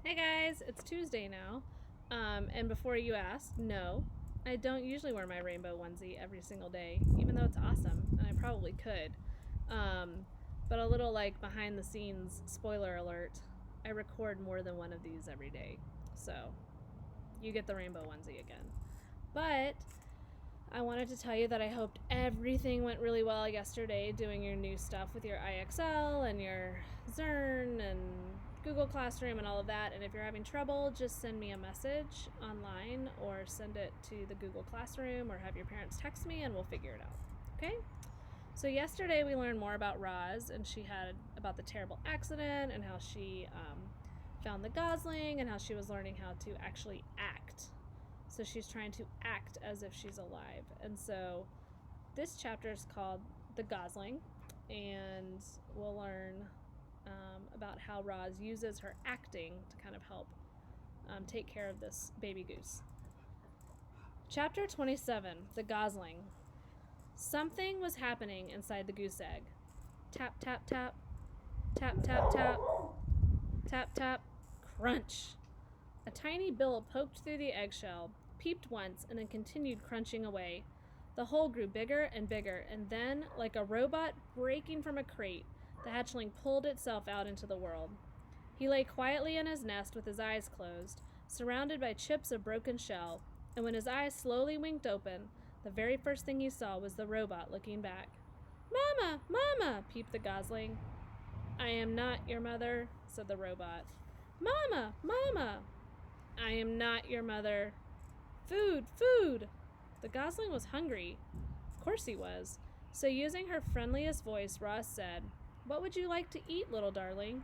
Hey guys, it's Tuesday now. And before you ask, no, I don't usually wear my rainbow onesie every single day, even though it's awesome, and I probably could. Um, but a little like behind the scenes spoiler alert, I record more than one of these every day. So you get the rainbow onesie again. But I wanted to tell you that I hoped everything went really well yesterday doing your new stuff with your IXL and your Zern and Google Classroom and all of that. And if you're having trouble, just send me a message online or send it to the Google Classroom or have your parents text me and we'll figure it out. Okay? So yesterday we learned more about Roz, and she had about the terrible accident and how she found the gosling and how she was learning how to actually act. So she's trying to act as if she's alive. And so this chapter is called The Gosling, and we'll learn about how Roz uses her acting to kind of help take care of this baby goose. Chapter 27, The Gosling. Something was happening inside the goose egg. Tap, tap, tap. Tap, tap, tap. Tap, tap. Crunch. A tiny bill poked through the eggshell, peeped once, and then continued crunching away. The hole grew bigger and bigger, and then, like a robot breaking from a crate, the hatchling pulled itself out into the world. He lay quietly in his nest with his eyes closed, surrounded by chips of broken shell, and when his eyes slowly winked open, the very first thing he saw was the robot looking back. "Mama! Mama!" peeped the gosling. "I am not your mother," said the robot. "Mama! Mama!" "I am not your mother." "Food! Food!" The gosling was hungry. Of course he was. So using her friendliest voice, Roz said, "What would you like to eat, little darling?"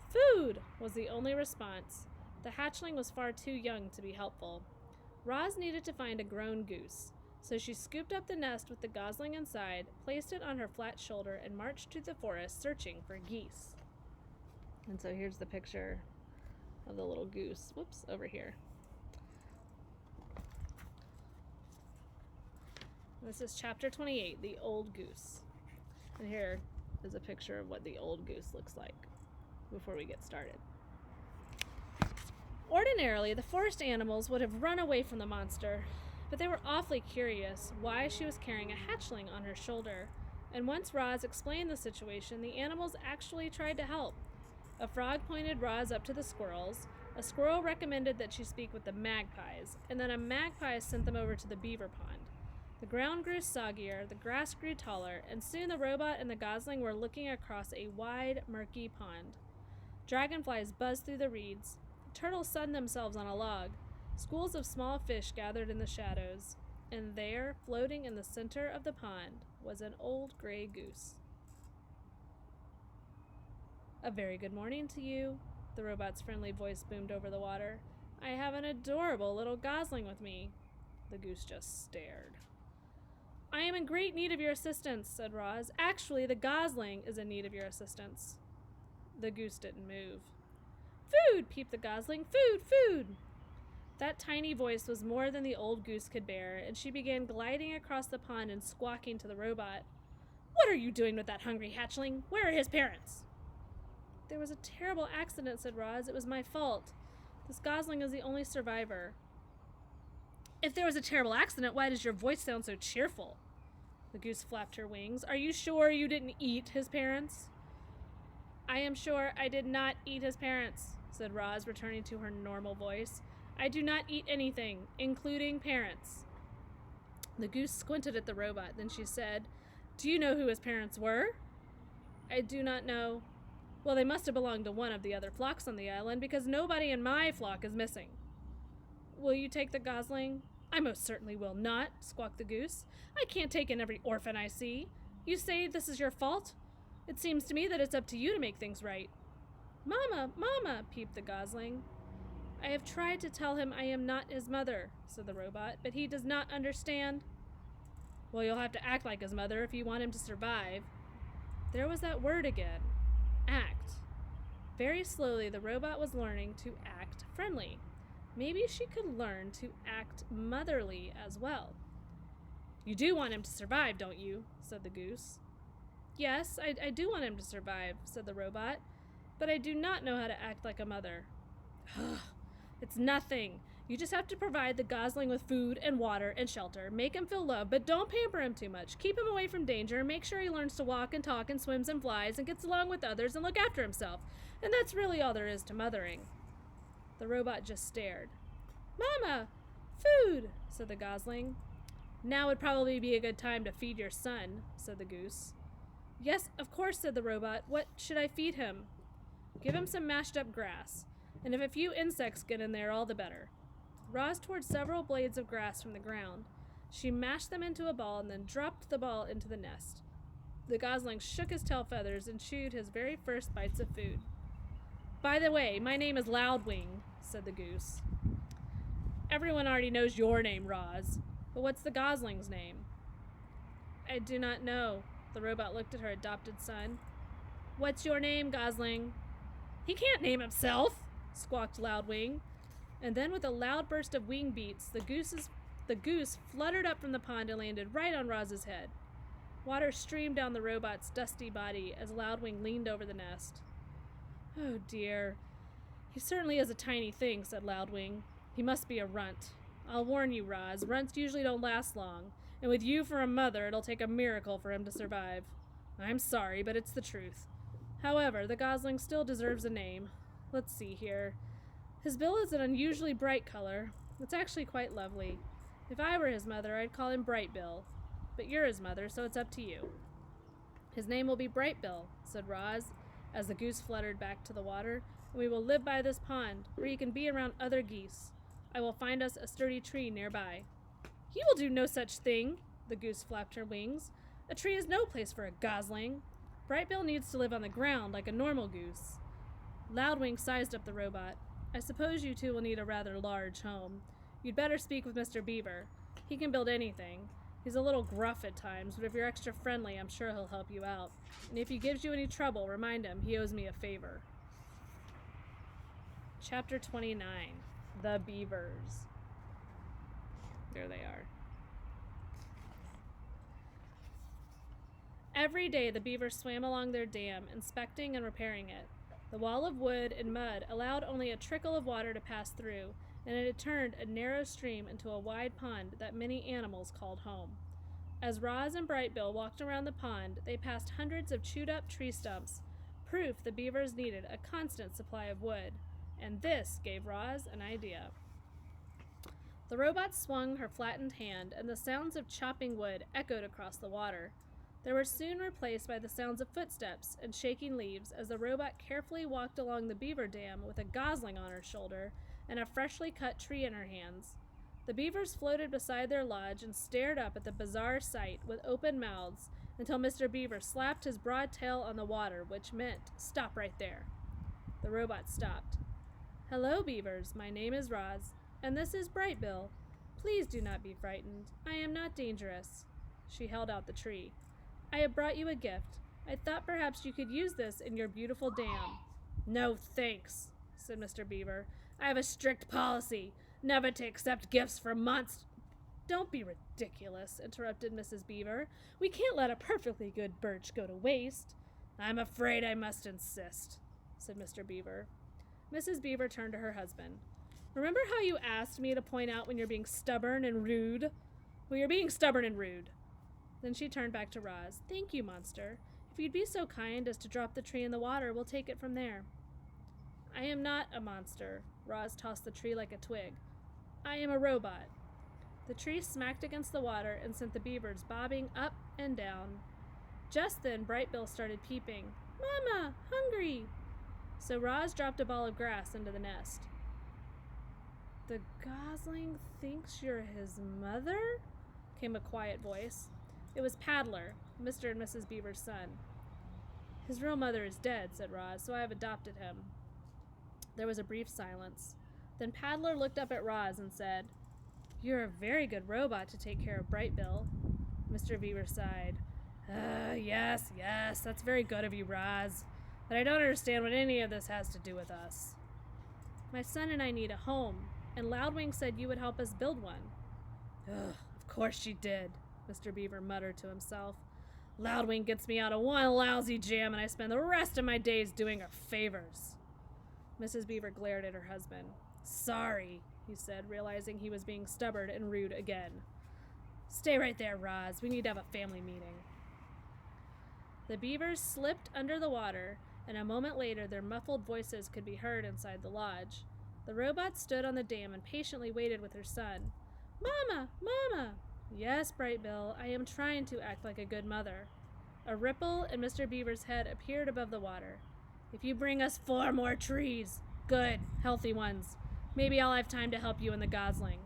"Food!" was the only response. The hatchling was far too young to be helpful. Roz needed to find a grown goose. So she scooped up the nest with the gosling inside, placed it on her flat shoulder, and marched to the forest searching for geese. And so here's the picture of the little goose. Whoops, over here. This is chapter 28, The Old Goose. And here is a picture of what the old goose looks like before we get started. Ordinarily, the forest animals would have run away from the monster, but they were awfully curious why she was carrying a hatchling on her shoulder. And once Roz explained the situation, the animals actually tried to help. A frog pointed Roz up to the squirrels, a squirrel recommended that she speak with the magpies, and then a magpie sent them over to the beaver pond. The ground grew soggier, the grass grew taller, and soon the robot and the gosling were looking across a wide, murky pond. Dragonflies buzzed through the reeds. Turtles sunned themselves on a log. Schools of small fish gathered in the shadows. And there, floating in the center of the pond, was an old gray goose. "A very good morning to you," the robot's friendly voice boomed over the water. "I have an adorable little gosling with me." The goose just stared. "I am in great need of your assistance," said Roz. "Actually, the gosling is in need of your assistance." The goose didn't move. "Food!" peeped the gosling. "Food! Food!" That tiny voice was more than the old goose could bear, and she began gliding across the pond and squawking to the robot. "What are you doing with that hungry hatchling? Where are his parents?" "There was a terrible accident," said Roz. "It was my fault. This gosling is the only survivor." "If there was a terrible accident, why does your voice sound so cheerful?" The goose flapped her wings. "Are you sure you didn't eat his parents?" "I am sure I did not eat his parents," said Roz, returning to her normal voice. "I do not eat anything, including parents." The goose squinted at the robot. Then she said, "Do you know who his parents were?" "I do not know." "Well, they must have belonged to one of the other flocks on the island, because nobody in my flock is missing." "Will you take the gosling?" "I most certainly will not," squawked the goose. "I can't take in every orphan I see. You say this is your fault? It seems to me that it's up to you to make things right." "Mama, Mama," peeped the gosling. "I have tried to tell him I am not his mother," said the robot, "but he does not understand." "Well, you'll have to act like his mother if you want him to survive." There was that word again. Act. Very slowly, the robot was learning to act friendly. Maybe she could learn to act motherly as well. "You do want him to survive, don't you?" said the goose. "Yes, I do want him to survive," said the robot, "but I do not know how to act like a mother." It's nothing. You just have to provide the gosling with food and water and shelter. Make him feel loved, but don't pamper him too much. Keep him away from danger and make sure he learns to walk and talk and swims and flies and gets along with others and look after himself. And that's really all there is to mothering. The robot just stared. Mama! Food! Said the gosling. Now would probably be a good time to feed your son, said the goose. Yes, of course, said the robot. What should I feed him? Give him some mashed up grass. And if a few insects get in there, all the better. Roz tore several blades of grass from the ground. She mashed them into a ball and then dropped the ball into the nest. The gosling shook his tail feathers and chewed his very first bites of food. By the way, my name is Loudwing, said the goose. Everyone already knows your name, Roz. But what's the gosling's name? I do not know. The robot looked at her adopted son. What's your name, gosling? He can't name himself, squawked Loudwing. And then with a loud burst of wing beats, the goose fluttered up from the pond and landed right on Roz's head. Water streamed down the robot's dusty body as Loudwing leaned over the nest. Oh dear. He certainly is a tiny thing, said Loudwing. He must be a runt. I'll warn you, Roz, runts usually don't last long, and with you for a mother, it'll take a miracle for him to survive. I'm sorry, but it's the truth. However, the gosling still deserves a name. Let's see here. His bill is an unusually bright color. It's actually quite lovely. If I were his mother, I'd call him Bright Bill. But you're his mother, so it's up to you. His name will be Bright Bill, said Roz, as the goose fluttered back to the water, and we will live by this pond, where he can be around other geese. I will find us a sturdy tree nearby. He will do no such thing, the goose flapped her wings. A tree is no place for a gosling. Bright Bill needs to live on the ground like a normal goose. Loudwing sized up the robot. I suppose you two will need a rather large home. You'd better speak with Mr. Beaver. He can build anything. He's a little gruff at times, but if you're extra friendly, I'm sure he'll help you out. And if he gives you any trouble, remind him he owes me a favor. Chapter 29. The Beavers. There they are. Every day the beavers swam along their dam, inspecting and repairing it. The wall of wood and mud allowed only a trickle of water to pass through, and it had turned a narrow stream into a wide pond that many animals called home. As Roz and Bright Bill walked around the pond, they passed hundreds of chewed-up tree stumps, proof the beavers needed a constant supply of wood. And this gave Roz an idea. The robot swung her flattened hand, and the sounds of chopping wood echoed across the water. They were soon replaced by the sounds of footsteps and shaking leaves as the robot carefully walked along the beaver dam with a gosling on her shoulder and a freshly cut tree in her hands. The beavers floated beside their lodge and stared up at the bizarre sight with open mouths until Mr. Beaver slapped his broad tail on the water, which meant, "Stop right there." The robot stopped. "Hello, beavers. My name is Roz, and this is Bright Bill. Please do not be frightened. I am not dangerous." She held out the tree. "I have brought you a gift. I thought perhaps you could use this in your beautiful dam." "No, thanks," said Mr. Beaver. "I have a strict policy, never to accept gifts from monsters." "Don't be ridiculous," interrupted Mrs. Beaver. "We can't let a perfectly good birch go to waste." "I'm afraid I must insist," said Mr. Beaver. Mrs. Beaver turned to her husband. "Remember how you asked me to point out when you're being stubborn and rude? Well, you're being stubborn and rude." Then she turned back to Roz. "Thank you, monster. If you'd be so kind as to drop the tree in the water, we'll take it from there." "I am not a monster." Roz tossed the tree like a twig. "I am a robot." The tree smacked against the water and sent the beavers bobbing up and down. Just then, Bright Bill started peeping. "Mama, hungry!" So Roz dropped a ball of grass into the nest. "The gosling thinks you're his mother?" came a quiet voice. It was Paddler, Mr. and Mrs. Beaver's son. "His real mother is dead," said Roz, "so I have adopted him." There was a brief silence. Then Paddler looked up at Roz and said, "You're a very good robot to take care of Bright Bill." Mr. Beaver sighed. Yes, that's very good of you, Roz. But I don't understand what any of this has to do with us." "My son and I need a home, and Loudwing said you would help us build one." Of course she did," Mr. Beaver muttered to himself. "Loudwing gets me out of one lousy jam, and I spend the rest of my days doing her favors." Mrs. Beaver glared at her husband. Sorry, he said, realizing he was being stubborn and rude again. Stay right there, Roz. We need to have a family meeting. The beavers slipped under the water, and a moment later their muffled voices could be heard inside the lodge. The robot stood on the dam and patiently waited with her son. Mama! Mama! Yes, Bright Bill, I am trying to act like a good mother. A ripple in Mr. Beaver's head appeared above the water. If you bring us 4 more trees, good, healthy ones, maybe I'll have time to help you in the gosling.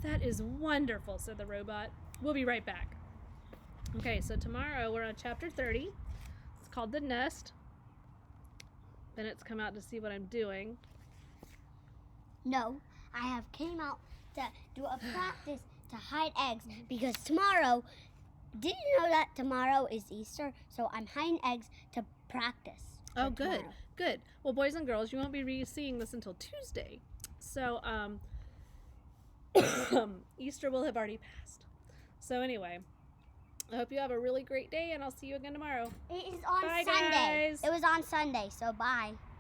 That is wonderful, said the robot. We'll be right back. Okay, so tomorrow we're on chapter 30. It's called The Nest. Bennett's come out to see what I'm doing. No, I have came out to do a practice to hide eggs because tomorrow, did you know that tomorrow is Easter? So I'm hiding eggs to practice. Oh, good, tomorrow. good. Well, boys and girls, you won't be seeing this until Tuesday. So, Easter will have already passed. So anyway, I hope you have a really great day, and I'll see you again tomorrow. It is on Bye, Sunday. guys. It was on Sunday, so bye.